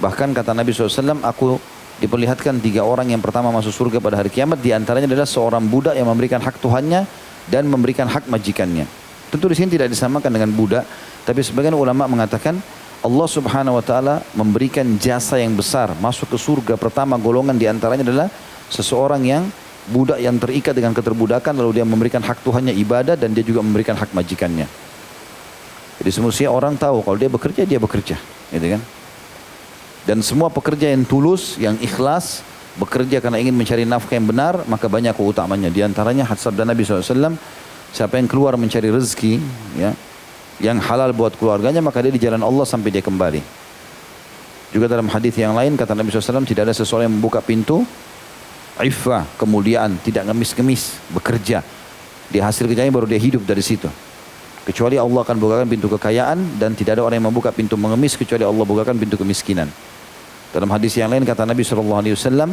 Bahkan kata Nabi SAW, aku diperlihatkan 3 orang yang pertama masuk surga pada hari kiamat. Di antaranya adalah seorang budak yang memberikan hak Tuhannya dan memberikan hak majikannya. Tentu di sini tidak disamakan dengan budak, tapi sebagian ulama mengatakan Allah Subhanahu wa taala memberikan jasa yang besar. Masuk ke surga pertama golongan di antaranya adalah seseorang yang budak yang terikat dengan keterbudakan, lalu dia memberikan hak Tuhannya ibadah dan dia juga memberikan hak majikannya. Jadi semestinya orang tahu kalau dia bekerja, gitu kan? Dan semua pekerja yang tulus, yang ikhlas, bekerja karena ingin mencari nafkah yang benar, maka banyak keutamanya. Di antaranya hadis sabda Nabi SAW, siapa yang keluar mencari rezeki, ya, yang halal buat keluarganya, maka dia di jalan Allah sampai dia kembali. Juga dalam hadis yang lain kata Nabi SAW, tidak ada seseorang yang membuka pintu iffah, kemuliaan, tidak ngemis-ngemis, bekerja. Di hasil kerjanya baru dia hidup dari situ. Kecuali Allah akan bukakan pintu kekayaan dan tidak ada orang yang membuka pintu mengemis kecuali Allah bukakan pintu kemiskinan. Dalam hadis yang lain kata Nabi SAW,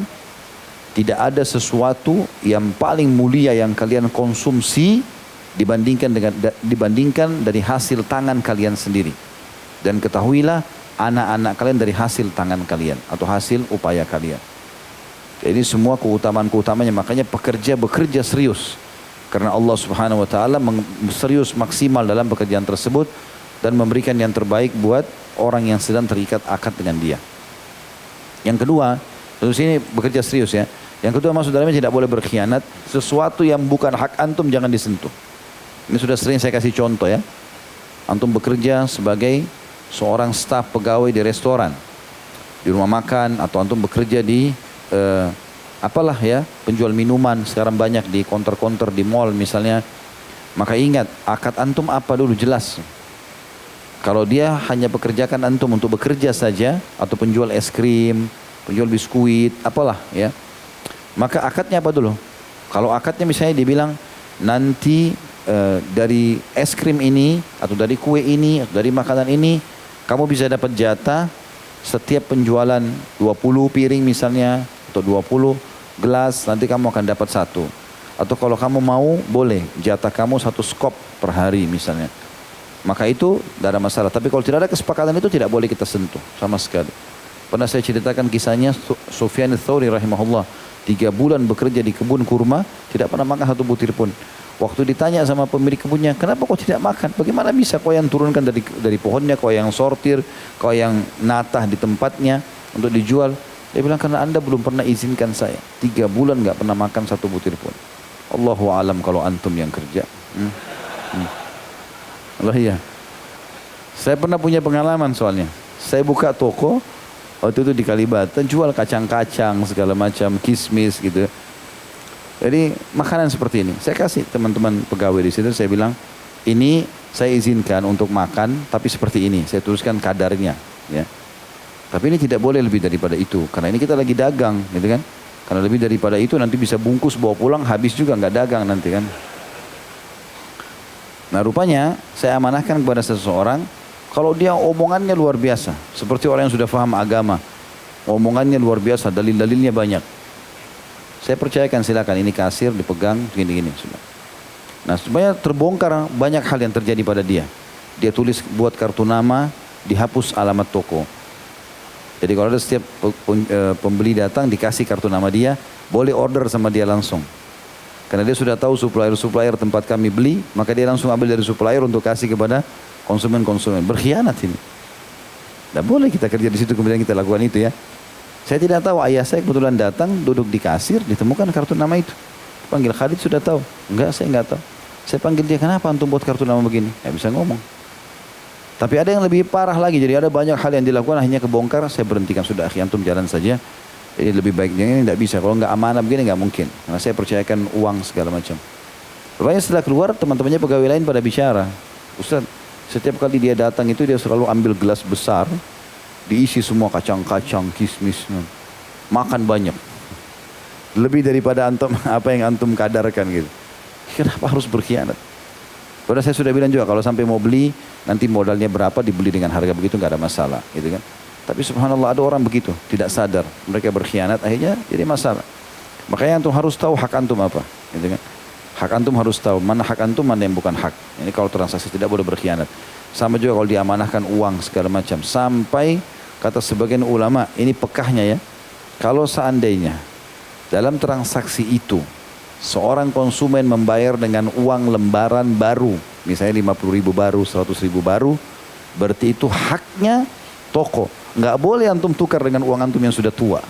tidak ada sesuatu yang paling mulia yang kalian konsumsi dibandingkan dari hasil tangan kalian sendiri. Dan ketahuilah anak-anak kalian dari hasil tangan kalian atau hasil upaya kalian. Jadi semua keutamaan-keutamanya, makanya bekerja serius. Karena Allah Subhanahu wa taala serius maksimal dalam pekerjaan tersebut dan memberikan yang terbaik buat orang yang sedang terikat akad dengan dia. Yang kedua, terus ini bekerja serius ya. Yang kedua masuk dalamnya tidak boleh berkhianat. Sesuatu yang bukan hak antum jangan disentuh. Ini sudah sering saya kasih contoh ya. Antum bekerja sebagai seorang staf pegawai di restoran, di rumah makan, atau antum bekerja di apalah ya, penjual minuman sekarang banyak di counter-counter di mall misalnya. Maka ingat, akad antum apa dulu jelas. Kalau dia hanya pekerjakan antum untuk bekerja saja, atau penjual es krim, penjual biskuit, apalah ya, maka akadnya apa dulu? Kalau akadnya misalnya dibilang nanti dari es krim ini, atau dari kue ini, atau dari makanan ini, kamu bisa dapat jatah setiap penjualan 20 piring misalnya, atau 20 gelas, nanti kamu akan dapat 1. Atau kalau kamu mau, boleh jatah kamu 1 skop per hari misalnya. Maka itu tidak ada masalah. Tapi kalau tidak ada kesepakatan itu tidak boleh kita sentuh sama sekali. Pernah saya ceritakan kisahnya Sufyan Ats-Tsauri rahimahullah. 3 bulan bekerja di kebun kurma, tidak pernah makan 1 butir pun. Waktu ditanya sama pemilik kebunnya, kenapa kau tidak makan? Bagaimana bisa kau yang turunkan dari pohonnya, kau yang sortir, kau yang natah di tempatnya untuk dijual? Dia bilang, karena anda belum pernah izinkan saya. 3 bulan nggak pernah makan 1 butir pun. Allahu alam kalau antum yang kerja. Allah iya. Saya pernah punya pengalaman soalnya. Saya buka toko, waktu itu di Kalibata, jual kacang-kacang segala macam, kismis gitu. Jadi makanan seperti ini. Saya kasih teman-teman pegawai di situ, saya bilang, ini saya izinkan untuk makan, tapi seperti ini. Saya tuliskan kadarnya. Ya. Tapi ini tidak boleh lebih daripada itu. Karena ini kita lagi dagang, gitu kan. Karena lebih daripada itu nanti bisa bungkus bawa pulang, habis juga nggak dagang nanti kan. Nah rupanya saya amanahkan kepada seseorang, Kalau dia omongannya luar biasa, seperti orang yang sudah paham agama, omongannya luar biasa, dalil-dalilnya banyak. Saya percayakan, silakan, ini kasir dipegang gini-gini sudah. Nah, sebenarnya terbongkar banyak hal yang terjadi pada dia. Dia tulis, buat kartu nama, dihapus alamat toko. Jadi kalau ada setiap pembeli datang dikasih kartu nama dia, boleh order sama dia langsung. Karena dia sudah tahu supplier tempat kami beli, maka dia langsung ambil dari supplier untuk kasih kepada konsumen-konsumen. Berkhianat ini. Tidak boleh kita kerja di situ kemudian kita lakukan itu ya. Saya tidak tahu, ayah saya kebetulan datang, duduk di kasir, ditemukan kartu nama itu. Panggil, Khalid sudah tahu? Enggak, saya enggak tahu. Saya panggil dia, kenapa antum buat kartu nama begini? Nggak bisa ngomong. Tapi ada yang lebih parah lagi, jadi ada banyak hal yang dilakukan akhirnya kebongkar, saya berhentikan, sudah akhi antum jalan saja. Jadi lebih baik ini tidak bisa, kalau nggak amanah begini nggak mungkin. Karena saya percayakan uang segala macam. Rupanya setelah keluar teman-temannya pegawai lain pada bicara, Ustaz, setiap kali dia datang itu dia selalu ambil gelas besar, diisi semua kacang-kacang, kismis, makan banyak. Lebih daripada antum apa yang antum kadarkan gitu. Kenapa harus berkhianat? Padahal saya sudah bilang juga kalau sampai mau beli nanti modalnya berapa dibeli dengan harga begitu nggak ada masalah, gitu kan? Tapi subhanallah ada orang begitu tidak sadar mereka berkhianat akhirnya jadi masalah. Makanya antum harus tahu hak antum apa, gitu kan? Hak antum harus tahu mana hak antum mana yang bukan hak. Ini kalau transaksi tidak boleh berkhianat. Sama juga kalau diamanahkan uang segala macam. Sampai kata sebagian ulama ini pekahnya ya. Kalau seandainya dalam transaksi itu seorang konsumen membayar dengan uang lembaran baru, misalnya 50.000 baru, 100.000 baru, berarti itu haknya toko. Nggak boleh antum tukar dengan uang antum yang sudah tua.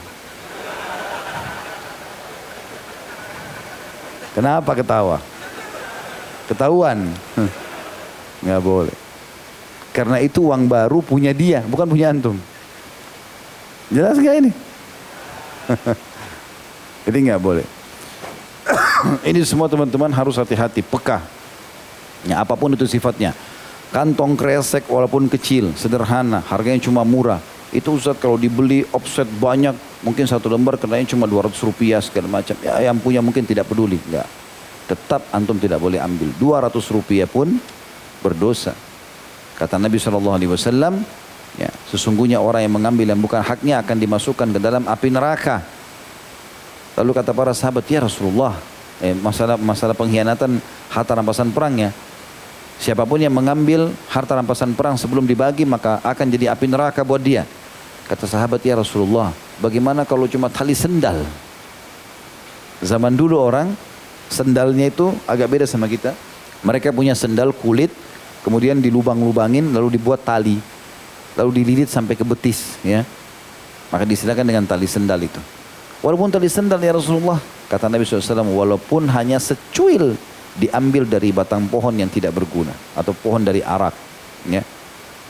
Kenapa ketawa? Ketahuan. Nggak boleh. Karena itu uang baru punya dia, bukan punya antum. Jelas nggak ini? Jadi nggak boleh. Ini semua teman-teman harus hati-hati, peka. Ya, apapun itu sifatnya. Kantong kresek walaupun kecil, sederhana, harganya cuma murah. Itu Ustaz kalau dibeli offset banyak, mungkin satu lembar kenanya cuma 200 rupiah segala macam. Ya yang punya mungkin tidak peduli. Enggak. Tetap antum tidak boleh ambil. 200 rupiah pun berdosa. Kata Nabi SAW, ya, sesungguhnya orang yang mengambil yang bukan haknya akan dimasukkan ke dalam api neraka. Lalu kata para sahabat, ya Rasulullah, masalah pengkhianatan harta rampasan perangnya. Siapapun yang mengambil harta rampasan perang sebelum dibagi maka akan jadi api neraka buat dia. Kata sahabat, ya Rasulullah, bagaimana kalau cuma tali sendal? Zaman dulu orang sendalnya itu agak beda sama kita. Mereka punya sendal kulit, kemudian dilubang-lubangin lalu dibuat tali, lalu dililit sampai ke betis, ya. Maka disilakan dengan tali sendal itu. Walaupun tali sendal ya Rasulullah, kata Nabi SAW, walaupun hanya secuil diambil dari batang pohon yang tidak berguna atau pohon dari arak, ya.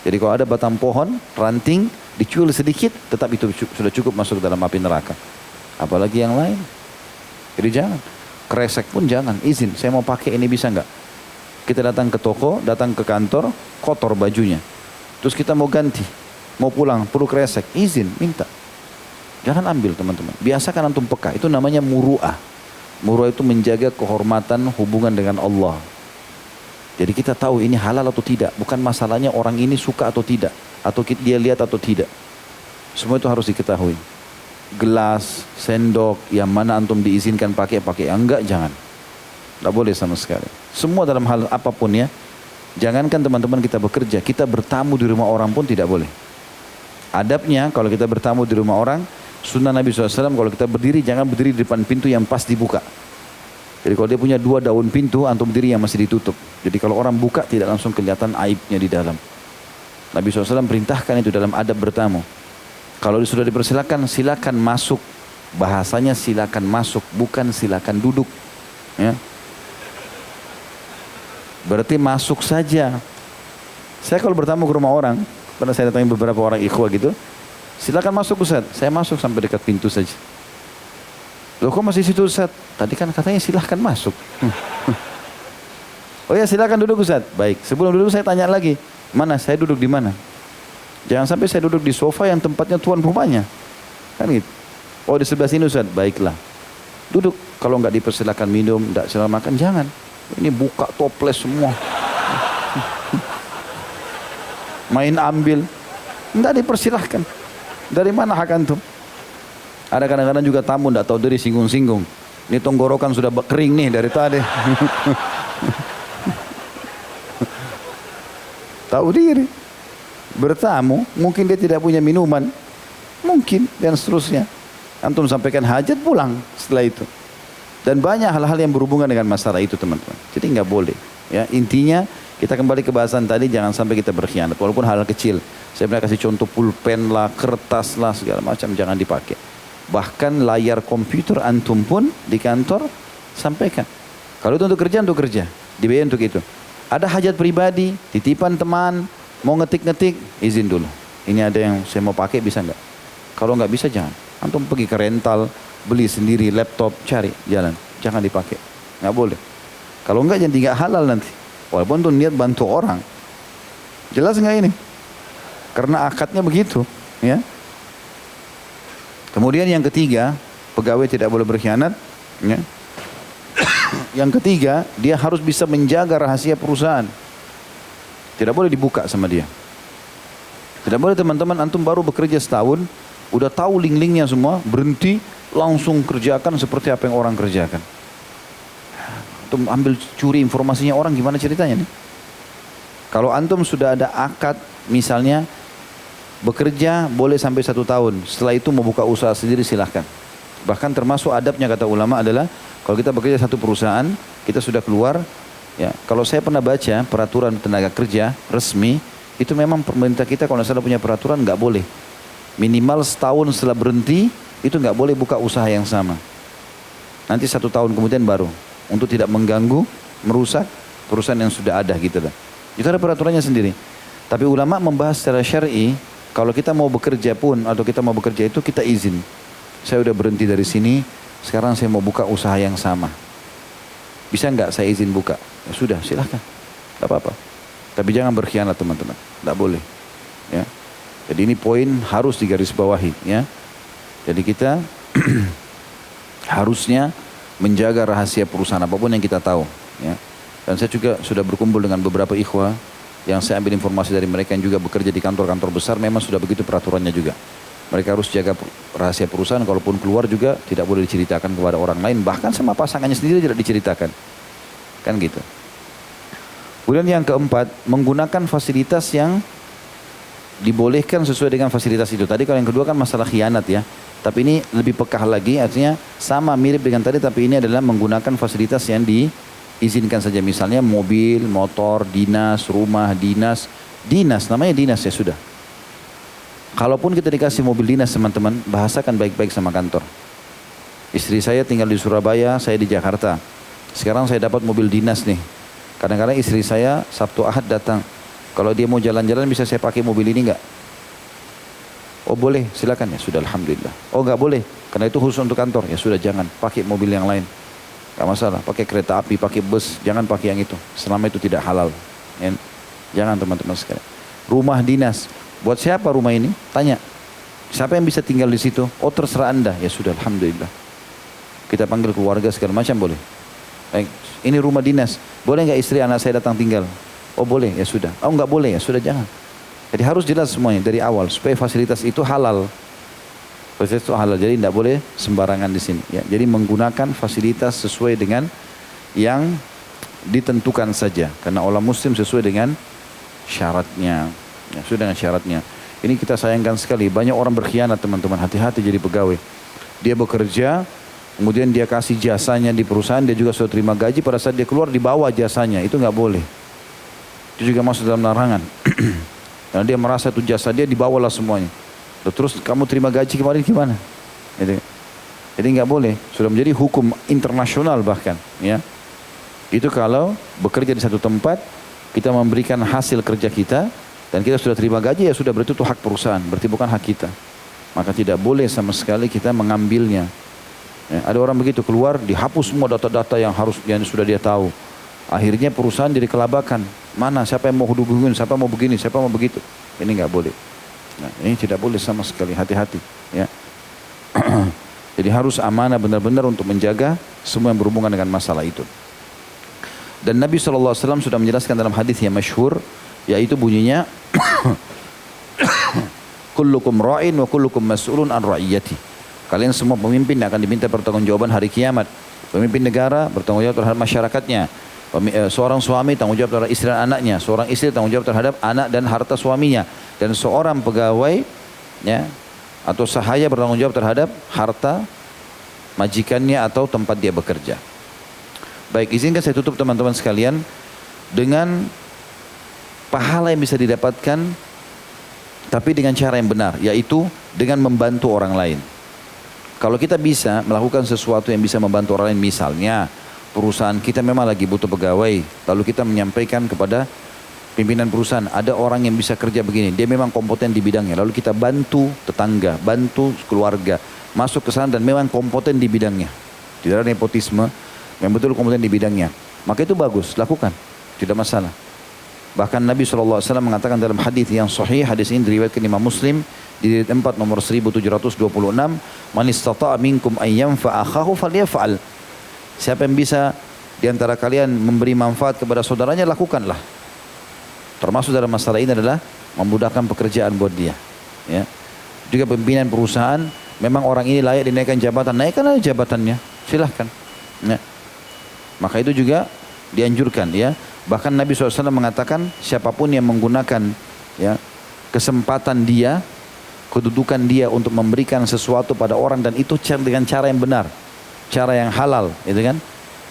Jadi kalau ada batang pohon ranting dicuil sedikit, tetap itu sudah cukup masuk dalam api neraka. Apalagi yang lain. Jadi jangan. Kresek pun jangan. Izin, saya mau pakai ini bisa nggak? Kita datang ke toko, datang ke kantor, kotor bajunya. Terus kita mau ganti, mau pulang, perlu kresek, izin, minta. Jangan ambil teman-teman. Biasakan antum peka. Itu namanya muru'ah. Muru'ah itu menjaga kehormatan hubungan dengan Allah. Jadi kita tahu ini halal atau tidak. Bukan masalahnya orang ini suka atau tidak. Atau dia lihat atau tidak. Semua itu harus diketahui. Gelas, sendok, yang mana antum diizinkan pakai. Yang enggak, jangan. Tidak boleh sama sekali. Semua dalam hal apapun ya. Jangankan teman-teman kita bekerja. Kita bertamu di rumah orang pun tidak boleh. Adabnya kalau kita bertamu di rumah orang, sunnah Nabi SAW kalau kita berdiri jangan berdiri di depan pintu yang pas dibuka. Jadi kalau dia punya 2 daun pintu, antum berdiri yang masih ditutup. Jadi kalau orang buka tidak langsung kelihatan aibnya di dalam. Nabi SAW perintahkan itu dalam adab bertamu. Kalau sudah dipersilakan, silakan masuk. Bahasanya silakan masuk, bukan silakan duduk. Ya. Berarti masuk saja. Saya kalau bertamu ke rumah orang, pernah saya datangi beberapa orang ikhwah gitu, silakan masuk Ustaz. Saya masuk sampai dekat pintu saja. Loh kok masih situ Ustaz? Tadi kan katanya silahkan masuk. Oh ya silakan duduk Ustaz. Baik, sebelum duduk saya tanya lagi. Mana? Saya duduk di mana? Jangan sampai saya duduk di sofa yang tempatnya tuan rumahnya. Kan gitu. Oh di sebelah sini Ustaz. Baiklah. Duduk. Kalau nggak dipersilakan minum, nggak silakan makan, jangan. Ini buka toples semua. main ambil, tidak dipersilahkan. Dari mana hak antum? Ada kadang-kadang juga tamu tidak tahu diri, singgung-singgung. Ini tenggorokan sudah kering nih dari tadi. Tahu diri. Bertamu, mungkin dia tidak punya minuman. Mungkin, dan seterusnya. Antum sampaikan hajat, pulang setelah itu. Dan banyak hal-hal yang berhubungan dengan masalah itu, teman-teman. Jadi nggak boleh. Ya, intinya kita kembali ke bahasan tadi, jangan sampai kita berkhianat. Walaupun hal kecil. Saya pernah kasih contoh pulpen lah, kertas lah, segala macam, jangan dipakai. Bahkan layar komputer antum pun di kantor, sampaikan. Kalau itu untuk kerja, dibayar untuk itu. Ada hajat pribadi, titipan teman, mau ngetik-ngetik, izin dulu. Ini ada yang saya mau pakai, bisa nggak? Kalau nggak bisa, jangan. Antum pergi ke rental, beli sendiri laptop, cari jalan, jangan dipakai, nggak boleh. Kalau enggak jadi nggak halal nanti, walaupun tuh niat bantu orang. Jelas nggak ini? Karena akadnya begitu, ya. Kemudian yang ketiga, pegawai tidak boleh berkhianat, ya. Yang ketiga, dia harus bisa menjaga rahasia perusahaan, tidak boleh dibuka sama dia. Tidak boleh teman-teman, antum baru bekerja setahun, udah tahu link-linknya semua, berhenti, langsung kerjakan seperti apa yang orang kerjakan. Antum ambil curi informasinya orang, gimana ceritanya nih? Kalau antum sudah ada akad, misalnya bekerja boleh sampai 1 tahun, setelah itu mau buka usaha sendiri silahkan. Bahkan termasuk adabnya kata ulama adalah, kalau kita bekerja satu perusahaan, kita sudah keluar, ya. Kalau saya pernah baca peraturan tenaga kerja resmi, itu memang pemerintah kita kalau salah punya peraturan nggak boleh. Minimal setahun setelah berhenti, itu nggak boleh buka usaha yang sama. Nanti 1 tahun kemudian baru, untuk tidak mengganggu, merusak perusahaan yang sudah ada gitu lah. Itu ada peraturannya sendiri. Tapi ulama membahas secara syar'i, kalau kita mau bekerja pun atau kita mau bekerja itu kita izin. Saya udah berhenti dari sini, sekarang saya mau buka usaha yang sama. Bisa nggak saya izin buka? Ya sudah, silahkan, nggak apa-apa. Tapi jangan berkhianat teman-teman, nggak boleh. Ya. Jadi ini poin harus digarisbawahi, ya. Jadi kita harusnya menjaga rahasia perusahaan apapun yang kita tahu, ya. Dan saya juga sudah berkumpul dengan beberapa ikhwah yang saya ambil informasi dari mereka yang juga bekerja di kantor-kantor besar, memang sudah begitu peraturannya juga. Mereka harus jaga rahasia perusahaan, kalaupun keluar juga tidak boleh diceritakan kepada orang lain, bahkan sama pasangannya sendiri tidak diceritakan. Kan gitu. Kemudian yang keempat, menggunakan fasilitas yang dibolehkan sesuai dengan fasilitas itu. Tadi kalau yang kedua kan masalah khianat, ya. Tapi ini lebih pekah lagi, artinya sama mirip dengan tadi, tapi ini adalah menggunakan fasilitas yang diizinkan saja. Misalnya mobil, motor, dinas, rumah, dinas. Dinas, namanya dinas ya sudah. Kalaupun kita dikasih mobil dinas teman-teman, bahasakan baik-baik sama kantor. Istri saya tinggal di Surabaya, saya di Jakarta. Sekarang saya dapat mobil dinas nih. Kadang-kadang istri saya Sabtu Ahad datang. Kalau dia mau jalan-jalan bisa saya pakai mobil ini enggak? Oh boleh, silakan. Ya sudah, alhamdulillah. Oh enggak boleh, karena itu khusus untuk kantor. Ya sudah, jangan, pakai mobil yang lain. Enggak masalah, pakai kereta api, pakai bus, jangan pakai yang itu. Selama itu tidak halal. Ya. Jangan teman-teman sekalian. Rumah dinas, buat siapa rumah ini? Tanya. Siapa yang bisa tinggal di situ? Oh terserah Anda. Ya sudah, alhamdulillah. Kita panggil keluarga segala macam boleh. Baik, ini rumah dinas. Boleh enggak istri anak saya datang tinggal? Oh boleh, ya sudah. Oh enggak boleh, ya sudah, jangan. Jadi harus jelas semuanya dari awal supaya fasilitas itu halal. Fasilitas itu halal, jadi tidak boleh sembarangan di sini. Ya, jadi menggunakan fasilitas sesuai dengan yang ditentukan saja. Karena orang Muslim sesuai dengan syaratnya. Ya, sesuai dengan syaratnya. Ini kita sayangkan sekali. Banyak orang berkhianat teman-teman. Hati-hati jadi pegawai. Dia bekerja, kemudian dia kasih jasanya di perusahaan, dia juga sudah terima gaji. Pada saat dia keluar dibawa jasanya, itu nggak boleh. Itu juga masuk dalam larangan. Karena dia merasa itu jasa dia dibawalah semuanya. Terus kamu terima gaji kemarin gimana? Jadi nggak boleh. Sudah menjadi hukum internasional bahkan. Ya. Itu kalau bekerja di satu tempat, kita memberikan hasil kerja kita, dan kita sudah terima gaji, ya sudah, berarti itu hak perusahaan. Berarti bukan hak kita. Maka tidak boleh sama sekali kita mengambilnya. Ya, ada orang begitu keluar, dihapus semua data-data yang sudah dia tahu. Akhirnya perusahaan jadi kelabakan. Mana siapa yang mau hubungin, siapa mau begini, siapa mau begitu. Ini nggak boleh. Nah, ini tidak boleh sama sekali. Hati-hati. Ya. Jadi harus amanah benar-benar untuk menjaga semua yang berhubungan dengan masalah itu. Dan Nabi SAW sudah menjelaskan dalam hadis yang masyhur, yaitu bunyinya Kullukum ra'in wa kullukum mas'ulun an ra'iyati. Kalian semua pemimpin akan diminta pertanggungjawaban hari kiamat. Pemimpin negara bertanggung jawab terhadap masyarakatnya. Seorang suami tanggung jawab terhadap istri dan anaknya. Seorang istri tanggung jawab terhadap anak dan harta suaminya. Dan seorang pegawai ya, atau sahaya bertanggung jawab terhadap harta majikannya atau tempat dia bekerja. Baik, izinkan saya tutup teman-teman sekalian dengan pahala yang bisa didapatkan tapi dengan cara yang benar, yaitu dengan membantu orang lain. Kalau kita bisa melakukan sesuatu yang bisa membantu orang lain, misalnya perusahaan kita memang lagi butuh pegawai, lalu kita menyampaikan kepada pimpinan perusahaan, ada orang yang bisa kerja begini, dia memang kompeten di bidangnya, lalu kita bantu tetangga, bantu keluarga, masuk ke sana dan memang kompeten di bidangnya. Tidak ada nepotisme, memang betul kompeten di bidangnya. Maka itu bagus, lakukan, tidak masalah. Bahkan Nabi SAW mengatakan dalam hadis yang sahih, hadis ini diriwayatkan Imam Muslim di jilid 4 nomor 1726, "Man istata'a minkum an yanfa'a akhahu falyaf'al." Siapa yang bisa di antara kalian memberi manfaat kepada saudaranya, lakukanlah. Termasuk dalam masalah ini adalah memudahkan pekerjaan buat dia. Ya. Juga pimpinan perusahaan, memang orang ini layak dinaikkan jabatan, naikkanlah jabatannya, silahkan. Ya. Maka itu juga dianjurkan, ya. Bahkan Nabi SAW mengatakan siapapun yang menggunakan ya, kesempatan dia, kedudukan dia untuk memberikan sesuatu pada orang dan itu dengan cara yang benar, cara yang halal, gitu kan?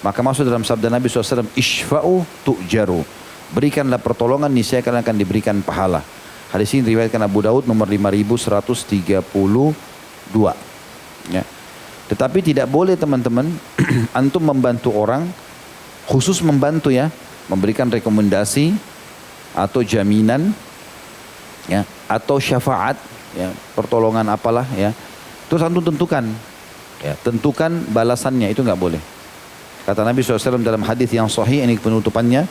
Maka masuk dalam sabda Nabi SAW, "Ishfa'u tu'jaru." Berikanlah pertolongan, niscaya kalian akan diberikan pahala. Hadis ini diriwayatkan Abu Daud nomor 5132. Ya. Tetapi tidak boleh teman-teman antum membantu orang, khusus membantu ya, memberikan rekomendasi atau jaminan ya, atau syafaat ya, pertolongan apalah ya, terus antum tentukan ya, tentukan balasannya, itu nggak boleh. Kata Nabi SAW dalam hadis yang sahih, ini penutupannya,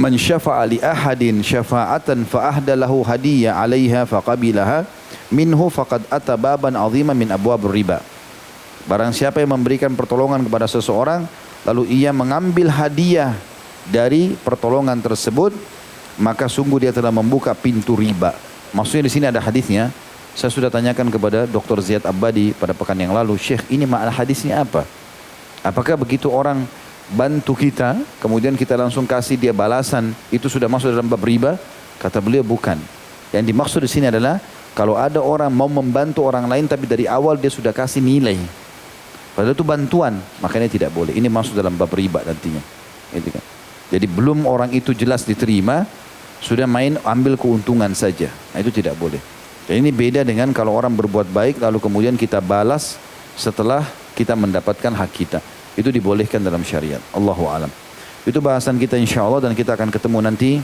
"Man syafa'a li ahadin syafa'atan fa ahda lahu hadiyya 'alaiha faqabilaha minhu faqad ata baban 'aziman min abwabir riba." Barang siapa yang memberikan pertolongan kepada seseorang lalu ia mengambil hadiah dari pertolongan tersebut, maka sungguh dia telah membuka pintu riba. Maksudnya di sini ada hadisnya. Saya sudah tanyakan kepada Dr. Ziyad Abadi pada pekan yang lalu, "Syekh, ini makna hadisnya apa? Apakah begitu orang bantu kita, kemudian kita langsung kasih dia balasan, itu sudah masuk dalam bab riba?" Kata beliau, bukan. Yang dimaksud di sini adalah kalau ada orang mau membantu orang lain tapi dari awal dia sudah kasih nilai, padahal itu bantuan, makanya tidak boleh. Ini masuk dalam bab riba nantinya. Gitu kan. Jadi belum orang itu jelas diterima, sudah main ambil keuntungan saja. Nah, itu tidak boleh. Dan ini beda dengan kalau orang berbuat baik lalu kemudian kita balas setelah kita mendapatkan hak kita. Itu dibolehkan dalam syariat. Allahu a'lam. Itu bahasan kita insya Allah, dan kita akan ketemu nanti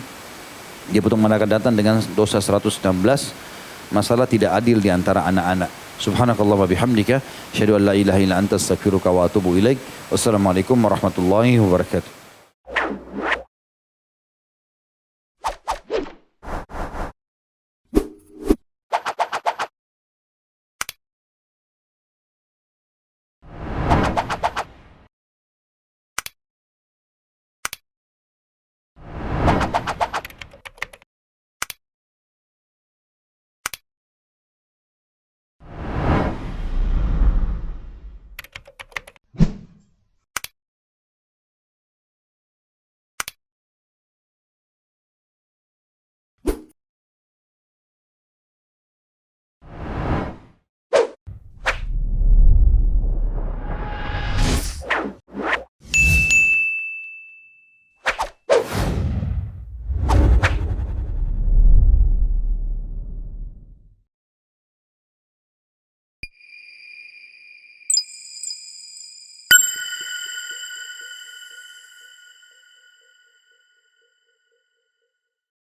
di pertemuan akan datang dengan dosa 116, masalah tidak adil di antara anak-anak. Subhanakallah wa bihamdika, asyhadu an la ilaha illa anta astaghfiruka wa atubu ilaik. Wassalamualaikum warahmatullahi wabarakatuh.